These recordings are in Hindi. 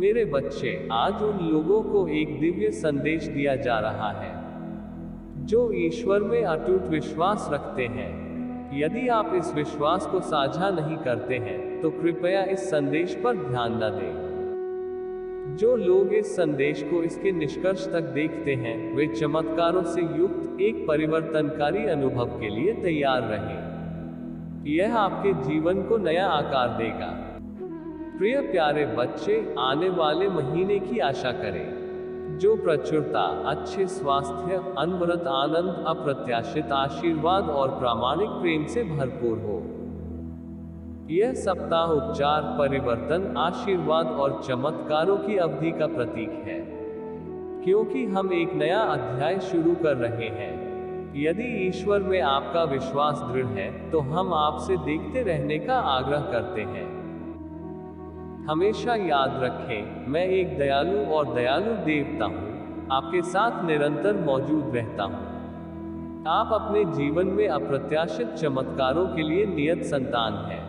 मेरे बच्चे, आज उन लोगों को एक दिव्य संदेश दिया जा रहा है जो ईश्वर में अटूट विश्वास रखते हैं। यदि आप इस विश्वास को साझा नहीं करते हैं तो कृपया इस संदेश पर ध्यान न दें। जो लोग इस संदेश को इसके निष्कर्ष तक देखते हैं वे चमत्कारों से युक्त एक परिवर्तनकारी अनुभव के लिए तैयार रहें। यह आपके जीवन को नया आकार देगा। प्रिय प्यारे बच्चे, आने वाले महीने की आशा करें जो प्रचुरता, अच्छे स्वास्थ्य, अनवरत आनंद, अप्रत्याशित आशीर्वाद और प्रामाणिक प्रेम से भरपूर हो। यह सप्ताह उपचार, परिवर्तन, आशीर्वाद और चमत्कारों की अवधि का प्रतीक है, क्योंकि हम एक नया अध्याय शुरू कर रहे हैं। यदि ईश्वर में आपका विश्वास दृढ़ है तो हम आपसे देखते रहने का आग्रह करते हैं। हमेशा याद रखें, मैं एक दयालु और दयालु देवता हूँ, आपके साथ निरंतर मौजूद रहता हूँ। आप अपने जीवन में अप्रत्याशित चमत्कारों के लिए नियत संतान हैं।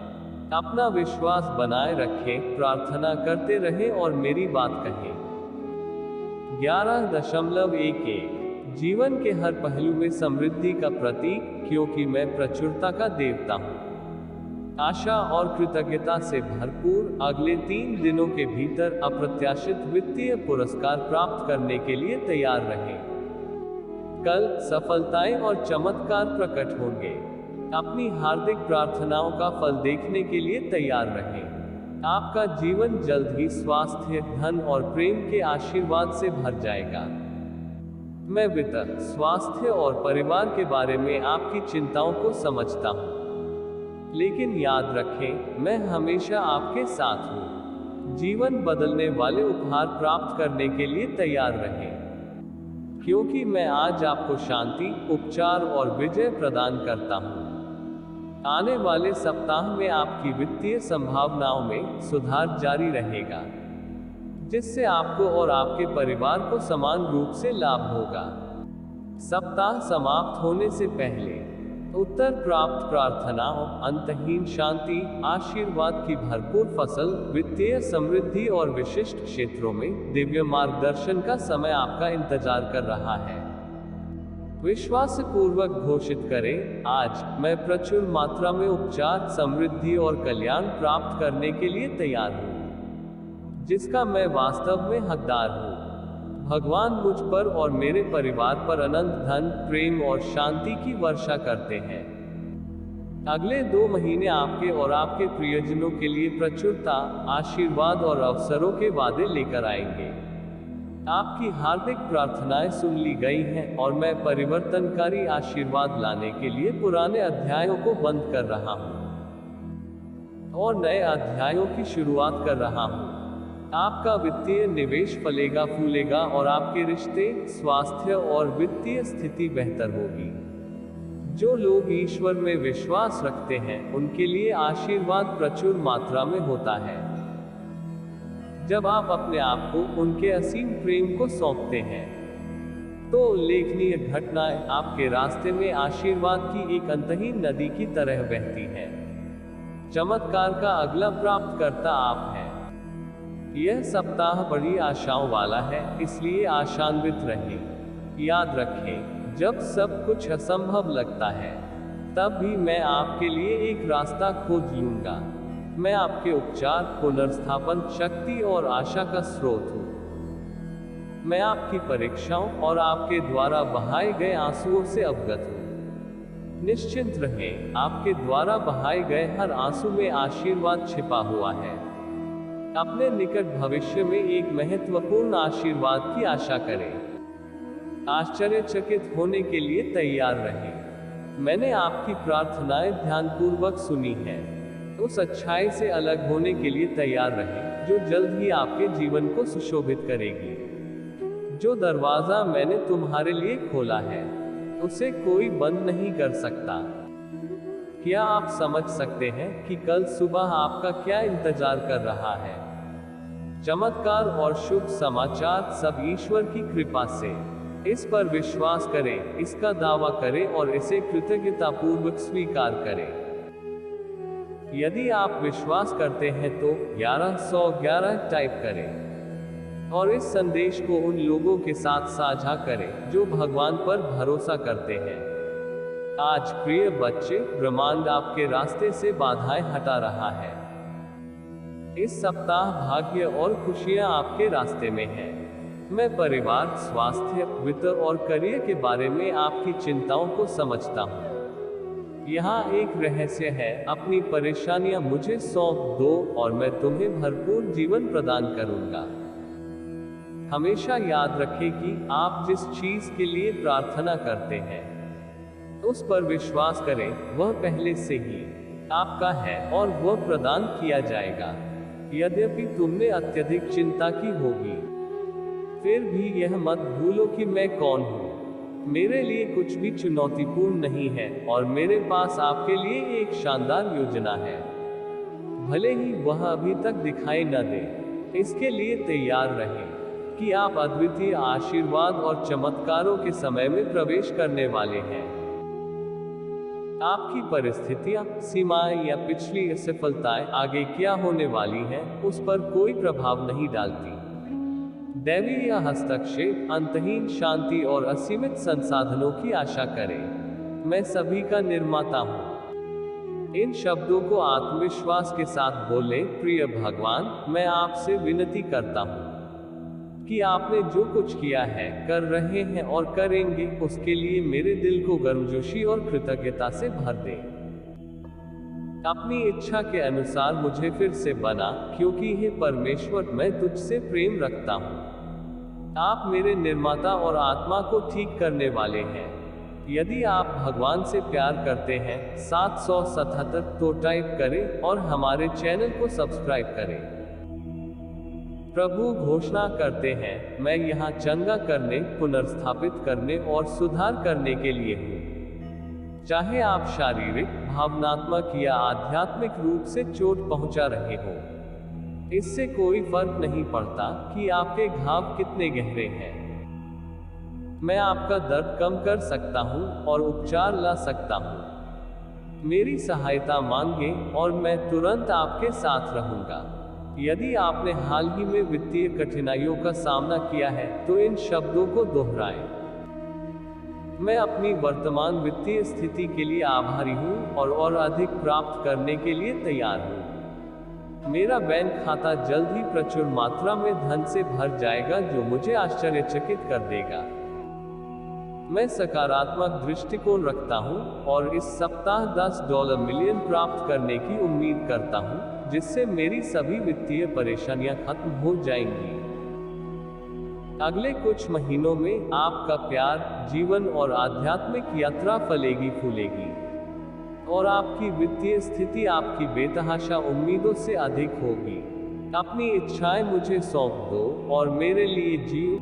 अपना विश्वास बनाए रखें, प्रार्थना करते रहें और मेरी बात कहें। 11.11 जीवन के हर पहलू में समृद्धि का प्रतीक, क्योंकि मैं प्रचुरता का देवता हूँ। आशा और कृतज्ञता से भरपूर अगले 3 दिनों के भीतर अप्रत्याशित वित्तीय पुरस्कार प्राप्त करने के लिए तैयार रहें। कल सफलताएं और चमत्कार प्रकट होंगे। अपनी हार्दिक प्रार्थनाओं का फल देखने के लिए तैयार रहें। आपका जीवन जल्द ही स्वास्थ्य, धन और प्रेम के आशीर्वाद से भर जाएगा। मैं वित्त, स्वास्थ्य और परिवार के बारे में आपकी चिंताओं को समझता हूँ, लेकिन याद रखें, मैं हमेशा आपके साथ हूँ। जीवन बदलने वाले उपहार प्राप्त करने के लिए तैयार रहें, क्योंकि मैं आज आपको शांति, उपचार और विजय प्रदान करता हूँ। आने वाले सप्ताह में आपकी वित्तीय संभावनाओं में सुधार जारी रहेगा, जिससे आपको और आपके परिवार को समान रूप से लाभ होगा। सप्ताह समाप्त होने से पहले उत्तर प्राप्त प्रार्थनाओं, अंतहीन शांति, आशीर्वाद की भरपूर फसल, वित्तीय समृद्धि और विशिष्ट क्षेत्रों में दिव्य मार्गदर्शन का समय आपका इंतजार कर रहा है। विश्वास पूर्वक घोषित करें, आज मैं प्रचुर मात्रा में उपचार, समृद्धि और कल्याण प्राप्त करने के लिए तैयार हूँ, जिसका मैं वास्तव में हकदार हूँ। भगवान मुझ पर और मेरे परिवार पर अनंत धन, प्रेम और शांति की वर्षा करते हैं। अगले 2 महीने आपके और आपके प्रियजनों के लिए प्रचुरता, आशीर्वाद और अवसरों के वादे लेकर आएंगे। आपकी हार्दिक प्रार्थनाएं सुन ली गई हैं और मैं परिवर्तनकारी आशीर्वाद लाने के लिए पुराने अध्यायों को बंद कर रहा हूँ और नए अध्यायों की शुरुआत कर रहा हूँ। आपका वित्तीय निवेश फलेगा फूलेगा और आपके रिश्ते, स्वास्थ्य और वित्तीय स्थिति बेहतर होगी। जो लोग ईश्वर में विश्वास रखते हैं उनके लिए आशीर्वाद प्रचुर मात्रा में होता है। जब आप अपने आप को उनके असीम प्रेम को सौंपते हैं तो उल्लेखनीय घटनाएं आपके रास्ते में आशीर्वाद की एक अंतहीन नदी की तरह बहती हैं। चमत्कार का अगला प्राप्तकर्ता आप हैं। यह सप्ताह बड़ी आशाओं वाला है, इसलिए आशान्वित रहें। याद रखें, जब सब कुछ असंभव लगता है तब भी मैं आपके लिए एक रास्ता खोज लूंगा। मैं आपके उपचार, पुनर्स्थापन, शक्ति और आशा का स्रोत हूँ। मैं आपकी परीक्षाओं और आपके द्वारा बहाए गए आंसुओं से अवगत हूँ। निश्चिंत रहें, आपके द्वारा बहाए गए हर आंसू में आशीर्वाद छिपा हुआ है। अपने निकट भविष्य में एक महत्वपूर्ण आशीर्वाद की आशा करें। आश्चर्यचकित होने के लिए तैयार रहें। मैंने आपकी प्रार्थनाएं ध्यानपूर्वक सुनी हैं। उस अच्छाई से अलग होने के लिए तैयार रहें जो जल्द ही आपके जीवन को सुशोभित करेगी। जो दरवाजा मैंने तुम्हारे लिए खोला है उसे कोई बंद नहीं कर सकता। क्या आप समझ सकते हैं कि कल सुबह आपका क्या इंतजार कर रहा है? चमत्कार और शुभ समाचार सब ईश्वर की कृपा से। इस पर विश्वास करें, इसका दावा करें और इसे कृतज्ञतापूर्वक स्वीकार करें। यदि आप विश्वास करते हैं तो 1111 टाइप करें। और इस संदेश को उन लोगों के साथ साझा करें जो भगवान पर भरोसा करते हैं। आज प्रिय बच्चे, ब्रह्मांड आपके रास्ते से बाधाएं हटा रहा है। इस सप्ताह भाग्य और खुशियां आपके रास्ते में हैं। मैं परिवार, स्वास्थ्य, वित्त और करियर के बारे में आपकी चिंताओं को समझता हूँ। यहाँ एक रहस्य है, अपनी परेशानियां मुझे सौंप दो और मैं तुम्हें भरपूर जीवन प्रदान करूंगा। हमेशा याद रखें कि आप जिस चीज के लिए प्रार्थना करते हैं उस पर विश्वास करें, वह पहले से ही आपका है और वह प्रदान किया जाएगा। यद्यपि तुमने अत्यधिक चिंता की होगी, फिर भी यह मत भूलो कि मैं कौन हूँ। मेरे लिए कुछ भी चुनौतीपूर्ण नहीं है और मेरे पास आपके लिए एक शानदार योजना है। भले ही वह अभी तक दिखाई न दे, इसके लिए तैयार रहें कि आप अद्वितीय आशीर्वाद और चमत्कारों के समय में प्रवेश करने वाले हैं। आपकी परिस्थितियां, सीमाएं या पिछली असफलताएं आगे क्या होने वाली हैं, उस पर कोई प्रभाव नहीं डालती। दैवीय हस्तक्षेप, अंतहीन शांति और असीमित संसाधनों की आशा करें। मैं सभी का निर्माता हूँ। इन शब्दों को आत्मविश्वास के साथ बोलें, प्रिय भगवान, मैं आपसे विनती करता हूँ कि आपने जो कुछ किया है, कर रहे हैं और करेंगे, उसके लिए मेरे दिल को गर्मजोशी और कृतज्ञता से भर दें। अपनी इच्छा के अनुसार मुझे फिर से बना, क्योंकि हे परमेश्वर, मैं तुझसे प्रेम रखता हूँ। आप मेरे निर्माता और आत्मा को ठीक करने वाले हैं। यदि आप भगवान से प्यार करते हैं 777 तो टाइप करें और हमारे चैनल को सब्सक्राइब करें। प्रभु घोषणा करते हैं, मैं यहाँ चंगा करने, पुनर्स्थापित करने और सुधार करने के लिए हूँ। चाहे आप शारीरिक, भावनात्मक या आध्यात्मिक रूप से चोट पहुंचा रहे हो, इससे कोई फर्क नहीं पड़ता कि आपके घाव कितने गहरे हैं। मैं आपका दर्द कम कर सकता हूं और उपचार ला सकता हूं। मेरी सहायता मांगें और मैं तुरंत आपके साथ रहूंगा। यदि आपने हाल ही में वित्तीय कठिनाइयों का सामना किया है तो इन शब्दों को दोहराएं। मैं अपनी वर्तमान वित्तीय स्थिति के लिए आभारी हूँ और अधिक प्राप्त करने के लिए तैयार हूँ। मेरा बैंक खाता जल्द ही प्रचुर मात्रा में धन से भर जाएगा, जो मुझे आश्चर्यचकित कर देगा। मैं सकारात्मक दृष्टिकोण रखता हूँ और इस सप्ताह $10 मिलियन प्राप्त करने की उम्मीद करता हूँ, जिससे मेरी सभी वित्तीय परेशानियां खत्म हो जाएंगी। अगले कुछ महीनों में आपका प्यार, जीवन और आध्यात्मिक यात्रा फलेगी फूलेगी और आपकी वित्तीय स्थिति आपकी बेतहाशा उम्मीदों से अधिक होगी। अपनी इच्छाएं मुझे सौंप दो और मेरे लिए जियो।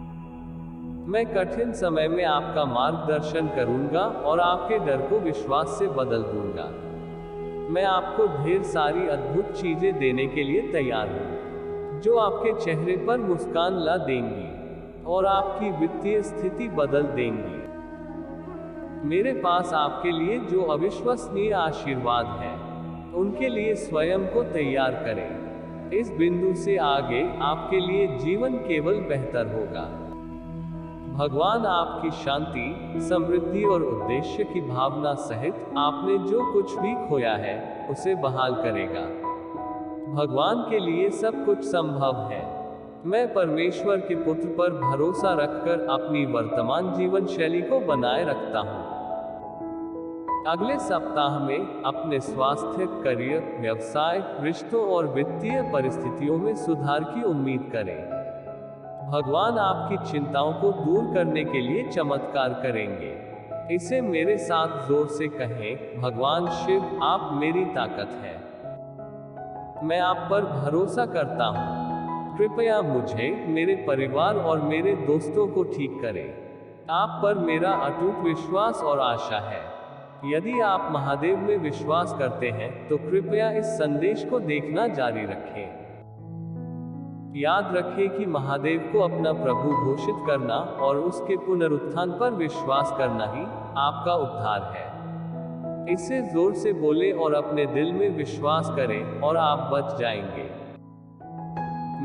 मैं कठिन समय में आपका मार्गदर्शन करूंगा और आपके डर को विश्वास से बदल दूंगा। मैं आपको ढेर सारी अद्भुत चीजें देने के लिए तैयार हूँ, जो आपके चेहरे पर मुस्कान ला देंगी और आपकी वित्तीय स्थिति बदल देंगी। मेरे पास आपके लिए जो अविश्वसनीय आशीर्वाद है, उनके लिए स्वयं को तैयार करें। इस बिंदु से आगे आपके लिए जीवन केवल बेहतर होगा। भगवान आपकी शांति, समृद्धि और उद्देश्य की भावना सहित आपने जो कुछ भी खोया है, उसे बहाल करेगा। भगवान के लिए सब कुछ संभव है। मैं परमेश्वर के पुत्र पर भरोसा रखकर अपनी वर्तमान जीवन शैली को बनाए रखता हूँ। अगले सप्ताह में अपने स्वास्थ्य, करियर, व्यवसाय, रिश्तों और वित्तीय परिस्थितियों में सुधार की उम्मीद करें। भगवान आपकी चिंताओं को दूर करने के लिए चमत्कार करेंगे। इसे मेरे साथ जोर से कहें, भगवान शिव, आप मेरी ताकत है। मैं आप पर भरोसा करता हूँ। कृपया मुझे, मेरे परिवार और मेरे दोस्तों को ठीक करें। आप पर मेरा अटूट विश्वास और आशा है। यदि आप महादेव में विश्वास करते हैं तो कृपया इस संदेश को देखना जारी रखें। याद रखें कि महादेव को अपना प्रभु घोषित करना और उसके पुनरुत्थान पर विश्वास करना ही आपका उद्धार है। इसे जोर से बोलें और अपने दिल में विश्वास करें और आप बच जाएंगे।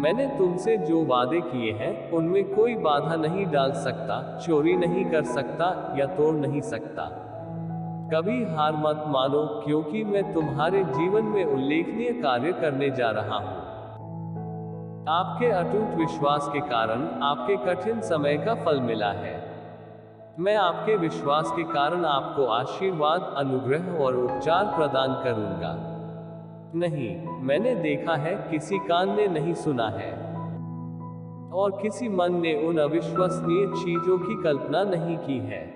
मैंने तुमसे जो वादे किए हैं उनमें कोई बाधा नहीं डाल सकता, चोरी नहीं कर सकता या तोड़ नहीं सकता। कभी हार मत मानो, क्योंकि मैं तुम्हारे जीवन में उल्लेखनीय कार्य करने जा रहा हूं। आपके अटूट विश्वास के कारण आपके कठिन समय का फल मिला है। मैं आपके विश्वास के कारण आपको आशीर्वाद, अनुग्रह और उपचार प्रदान करूंगा। नहीं, मैंने देखा है, किसी कान ने नहीं सुना है और किसी मन ने उन अविश्वसनीय चीजों की कल्पना नहीं की है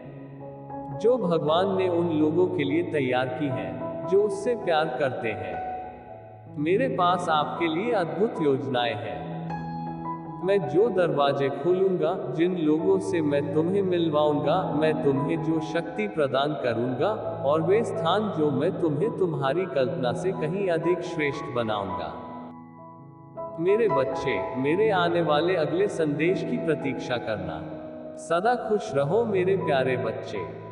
जो भगवान ने उन लोगों के लिए तैयार की हैं जो उससे प्यार करते हैं। मेरे पास आपके लिए अद्भुत योजनाएं हैं। मैं जो दरवाजे खोलूंगा, जिन लोगों से मैं तुम्हें मिलवाऊंगा, मैं तुम्हें जो शक्ति प्रदान करूंगा, और वे स्थान जो मैं तुम्हें तुम्हारी कल्पना से कहीं अधिक श्रेष्ठ बनाऊंगा। मेरे बच्चे, मेरे आने वाले अगले संदेश की प्रतीक्षा करना। सदा खुश रहो मेरे प्यारे बच्चे।